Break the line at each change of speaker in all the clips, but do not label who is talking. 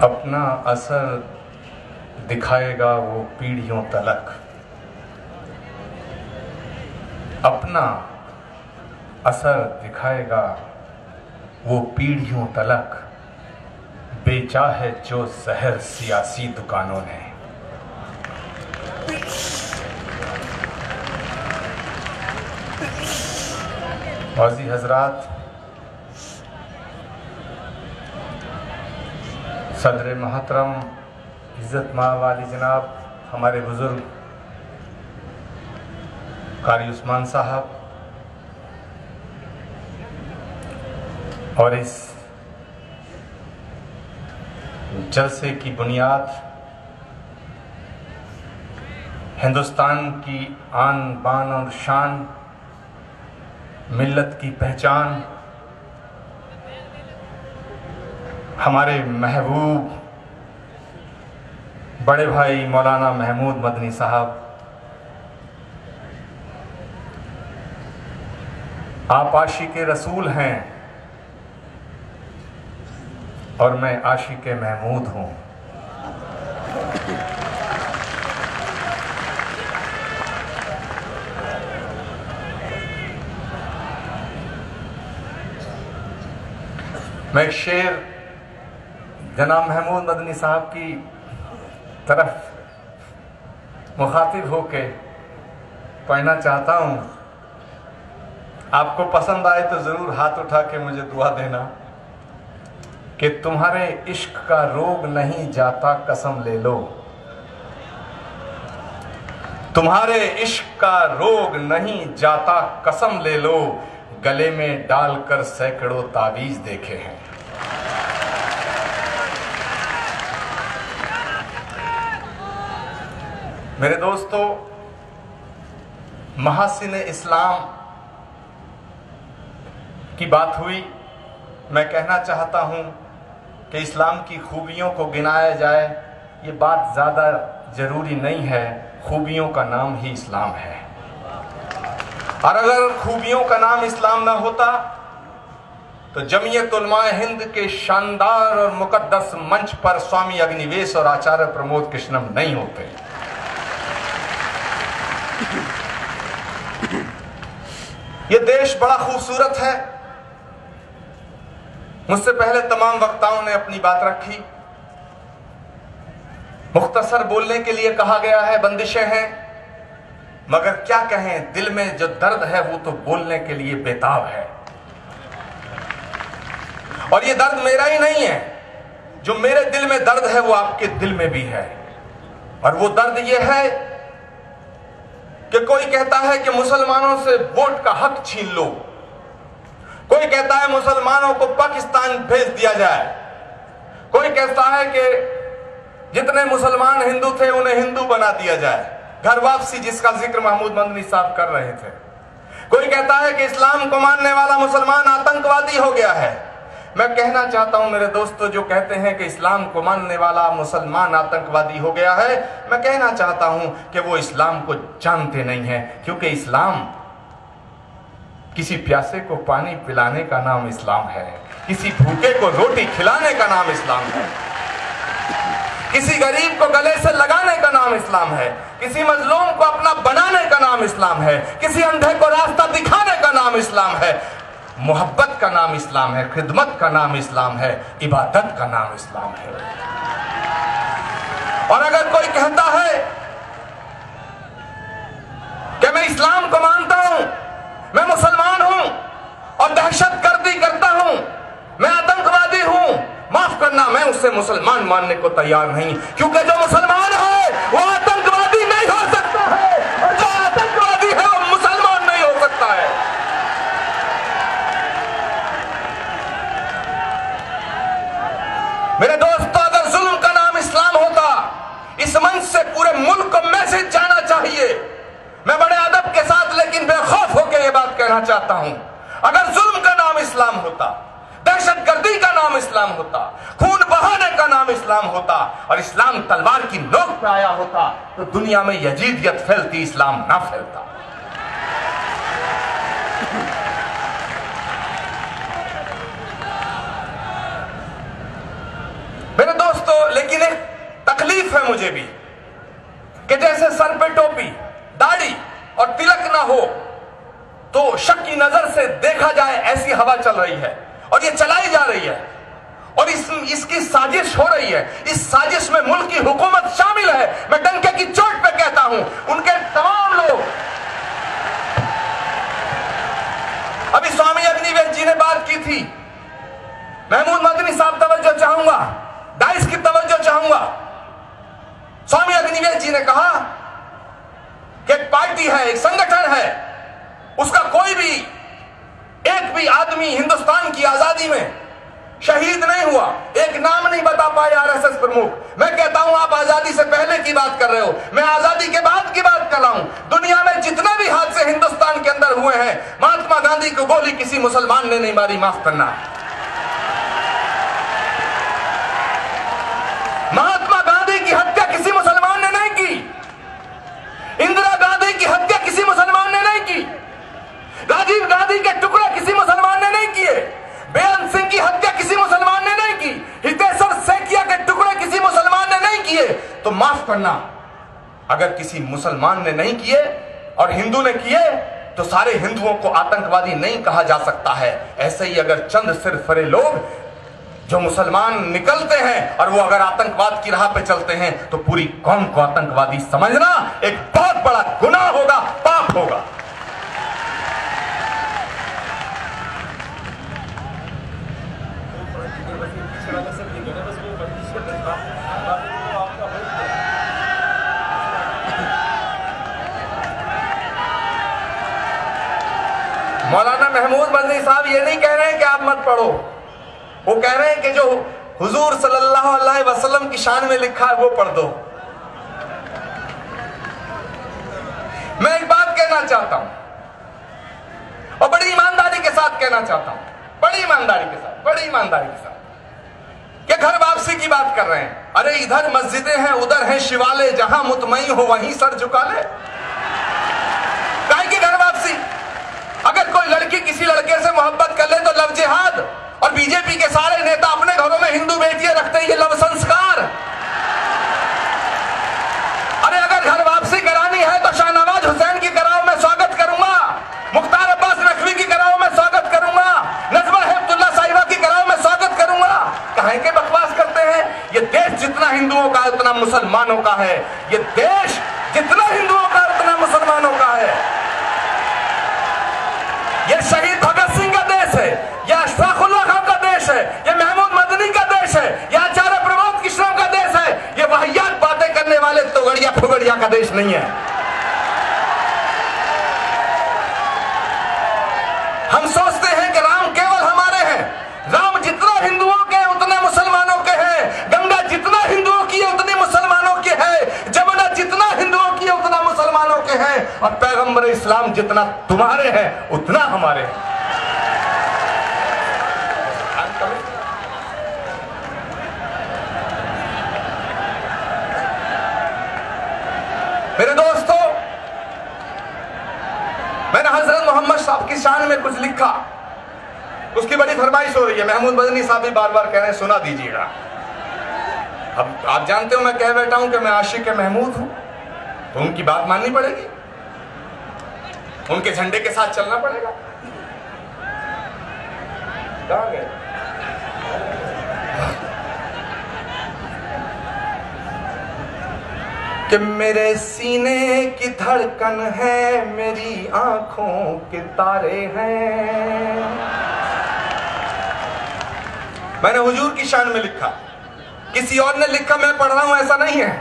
अपना असर दिखाएगा वो पीढ़ियों तलक, अपना असर दिखाएगा वो पीढ़ियों तलक। बेचा है जो जहर सियासी दुकानों ने। वाजी हजरात, सदर मोहतरम इज़्ज़त माँ वाली जनाब हमारे बुजुर्ग कारी उस्मान साहब और इस जलसे की बुनियाद हिंदुस्तान की आन बान और शान, मिल्लत की पहचान, हमारे महबूब बड़े भाई मौलाना महमूद मदनी साहब, आप आशिक़ रसूल हैं और मैं आशिक़ महमूद हूँ। मैं एक शेर जनाब महमूद मदनी साहब की तरफ मुखातिब होके पढ़ना चाहता हूँ। आपको पसंद आए तो ज़रूर हाथ उठा के मुझे दुआ देना कि तुम्हारे इश्क का रोग नहीं जाता कसम ले लो, तुम्हारे इश्क का रोग नहीं जाता कसम ले लो, गले में डालकर सैकड़ों तावीज़ देखे हैं। मेरे दोस्तों, महासिन इस्लाम की बात हुई। मैं कहना चाहता हूं कि इस्लाम की खूबियों को गिनाया जाए, ये बात ज़्यादा ज़रूरी नहीं है। खूबियों का नाम ही इस्लाम है, और अगर खूबियों का नाम इस्लाम ना होता तो जमीयत उलमाए हिंद के शानदार और मुकद्दस मंच पर स्वामी अग्निवेश और आचार्य प्रमोद कृष्णम नहीं होते। ये देश बड़ा खूबसूरत है। मुझसे पहले तमाम वक्ताओं ने अपनी बात रखी। मुख्तसर बोलने के लिए कहा गया है, बंदिशें हैं, मगर क्या कहें, दिल में जो दर्द है वो तो बोलने के लिए बेताब है। और ये दर्द मेरा ही नहीं है, जो मेरे दिल में दर्द है वो आपके दिल में भी है। और वो दर्द ये है कि कोई कहता है कि मुसलमानों से वोट का हक छीन लो, कोई कहता है मुसलमानों को पाकिस्तान भेज दिया जाए, कोई कहता है कि जितने मुसलमान हिंदू थे उन्हें हिंदू बना दिया जाए, घर वापसी जिसका जिक्र महमूद मदनी साहब कर रहे थे। कोई कहता है कि इस्लाम को मानने वाला मुसलमान आतंकवादी हो गया है। मैं कहना चाहता हूं मेरे दोस्तों, जो कहते हैं कि इस्लाम को मानने वाला मुसलमान आतंकवादी हो गया है, मैं कहना चाहता हूं कि वो इस्लाम को जानते नहीं हैं, क्योंकि इस्लाम किसी प्यासे को पानी पिलाने का नाम इस्लाम है, किसी भूखे को रोटी खिलाने का नाम इस्लाम है, किसी गरीब को गले से लगाने का नाम इस्लाम है, किसी मजलूम को अपना बनाने का नाम इस्लाम है, किसी अंधे को रास्ता दिखाने का नाम इस्लाम है, मोहब्बत का नाम इस्लाम है, खिदमत का नाम इस्लाम है, इबादत का नाम इस्लाम है। और अगर कोई कहता है कि मैं इस्लाम को मानता हूं, मैं मुसलमान हूं और दहशतगर्दी करता हूं, मैं आतंकवादी हूं, माफ करना, मैं उससे मुसलमान मानने को तैयार नहीं, क्योंकि जो मुसलमान है वो आतंकवादी नहीं हो सकता है, और जो आतंकवादी है वो मुसलमान नहीं हो सकता है। मेरे दोस्तों, अगर जुल्म का नाम इस्लाम होता, इस मंच से पूरे मुल्क को मैसेज जाना चाहिए। मैं बड़े अदब के साथ लेकिन बेखौफ होकर यह बात कहना चाहता हूं, अगर जुल्म का नाम इस्लाम होता, दहशतगर्दी का नाम इस्लाम होता, खून बहाने का नाम इस्लाम होता और इस्लाम तलवार की नोक पे आया होता, तो दुनिया में यजीदियत फैलती, इस्लाम ना फैलता। मेरे दोस्तों, लिए भी कि जैसे सर पे टोपी, दाढ़ी और तिलक ना हो तो शक की नजर से देखा जाए, ऐसी हवा चल रही है और ये चलाई जा रही है और इसकी साजिश हो रही है। इस साजिश में मुल्क की हुकूमत शामिल है। मैं डंके की चोट पे कहता हूं, उनके तमाम लोग। अभी स्वामी अग्निवेश जी ने बात की थी, महमूद मदनी साहब तवज्जो चाहूंगा, डाइस की तवज्जो चाहूंगा। स्वामी अग्निवेश जी ने कहा कि एक पार्टी है, एक संगठन है, उसका कोई भी एक भी आदमी हिंदुस्तान की आजादी में शहीद नहीं हुआ, एक नाम नहीं बता पाए आरएसएस प्रमुख। मैं कहता हूं आप आजादी से पहले की बात कर रहे हो, मैं आजादी के बाद की बात कर रहा हूं। दुनिया में जितने भी हादसे हिंदुस्तान के अंदर हुए हैं, महात्मा गांधी को गोली किसी मुसलमान ने नहीं मारी, माफ करना। महात्मा गांधी की हत्या किसी मुसलमान ने नहीं की, इंदिरा गांधी की हत्या किसी मुसलमान ने नहीं की, राजीव गांधी के टुकड़े किसी मुसलमान ने नहीं किए, बेअंत सिंह की हत्या किसी मुसलमान ने नहीं की, हितेश्वर सेठिया के टुकड़े किसी मुसलमान ने नहीं किए। तो माफ करना, अगर किसी मुसलमान ने नहीं किए और हिंदू ने किए तो सारे हिंदुओं को आतंकवादी नहीं कहा जा सकता है। ऐसे ही अगर चंद सिरफरे लोग जो मुसलमान निकलते हैं और वो अगर आतंकवाद की राह पे चलते हैं तो पूरी कौम को आतंकवादी समझना एक बहुत बड़ा गुनाह होगा, पाप होगा। मौलाना महमूद मदनी साहब ये नहीं कह रहे हैं कि आप मत पढ़ो, वो कह रहे हैं कि जो हुजूर सल्लल्लाहु अलैहि वसल्लम की शान में लिखा है वो पढ़ दो। मैं एक बात कहना चाहता हूं और बड़ी ईमानदारी के साथ कहना चाहता हूं, बड़ी ईमानदारी के साथ कि घर वापसी की बात कर रहे हैं। अरे इधर मस्जिदें हैं, उधर हैं शिवालय, जहां मुतमई हो वहीं सर झुका ले। काहे की घर वापसी? अगर कोई लड़की किसी लड़के से मोहब्बत कर ले तो लव जिहाद, और बीजेपी के सारे नेता अपने घरों में हिंदू बेटियां रखते हैं, ये लव संस्कार। अरे अगर घर वापसी करानी है तो शाहनवाज हुसैन की कराओ, मैं स्वागत करूंगा। मुख्तार अब्बास नकवी की कराओ, मैं स्वागत करूंगा। नजमा हेपतुल्ला साहिबा की कराओ, मैं स्वागत करूंगा। काहे के बकवास करते हैं? ये देश जितना हिंदुओं का उतना मुसलमानों का है, ये देश जितना हिंदुओं का उतना मुसलमानों का है। ये शहीद भगत सिंह का देश है, यह अशफाकुल्लाह खान का देश है, यह महमूद मदनी का देश है, यह आचार्य प्रमोद किशोर का देश है। यह वाहियात बातें करने वाले तोगड़िया फुगड़िया का देश नहीं है। हम सोचते हैं कि राम केवल हमारे हैं। राम जितना हिंदुओं के उतने मुसलमानों के हैं, गंगा जितना हिंदुओं की है उतनी मुसलमानों की है, जमुना जितना हिंदुओं की है उतना मुसलमानों के हैं, और पैगंबर इस्लाम जितना तुम्हारे हैं उतना हमारे हैं। मेरे दोस्तों, मैंने हजरत मोहम्मद साहब की शान में कुछ लिखा, उसकी बड़ी फरमाइश हो रही है। महमूद मदनी साहब भी बार बार कह रहे हैं सुना दीजिएगा। अब आप जानते हो मैं कह बैठा हूं कि मैं आशिक महमूद हूं, तो उनकी बात माननी पड़ेगी, उनके झंडे के साथ चलना पड़ेगा। कहां गए? कि मेरे सीने की धड़कन है, मेरी आंखों के तारे हैं। मैंने हुजूर की शान में लिखा, किसी और ने लिखा मैं पढ़ रहा हूं ऐसा नहीं है,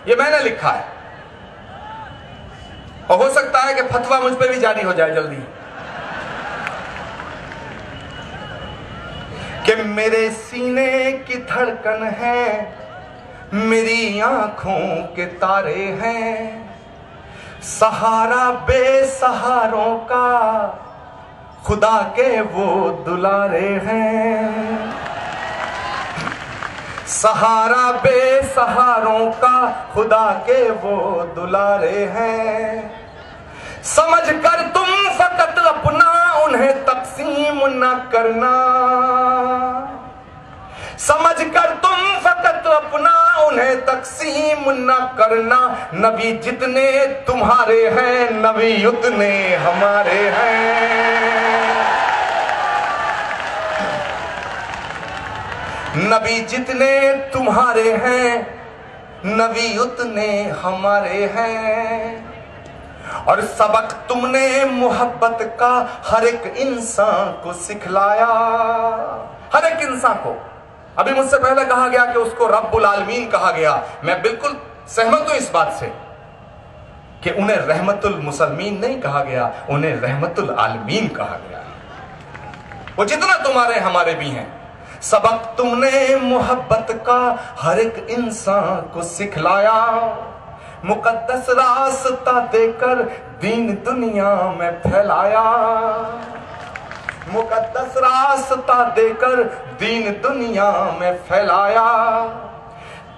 ये मैंने लिखा है। और हो सकता है कि फतवा मुझ पे भी जारी हो जाए जल्दी। कि मेरे सीने की धड़कन है, मेरी आंखों के तारे हैं, सहारा बेसहारों का खुदा के वो दुलारे हैं। सहारा बेसहारों का खुदा के वो दुलारे हैं। समझ कर तुम फकत अपना उन्हें तकसीम न करना, समझ कर तुम फकत अपना उन्हें तकसीम न करना। नबी जितने तुम्हारे हैं, नबी उतने हमारे हैं। नबी जितने तुम्हारे हैं, नबी उतने हमारे हैं। और सबक तुमने मोहब्बत का हर एक इंसान को सिखलाया। हर एक इंसान को। अभी मुझसे पहले कहा गया कि उसको रब्बुल आलमीन कहा गया। मैं बिल्कुल सहमत हूं इस बात से कि उन्हें रहमतुल मुसलमीन नहीं कहा गया, उन्हें रहमतुल आलमीन कहा गया। वो जितना तुम्हारे हमारे भी हैं। सबक तुमने मोहब्बत का हर एक इंसान को सिखलाया। मुकद्दस रास्ता देकर दीन दुनिया में फैलाया। मुकद्दस रास्ता देकर दीन दुनिया में फैलाया।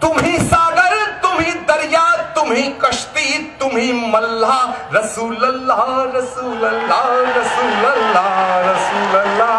तुम ही सागर, तुम ही दरिया, तुम ही कश्ती, तुम ही मल्लाह। रसूल अल्लाह, रसूल अल्लाह, रसूल अल्लाह, रसूल अल्लाह।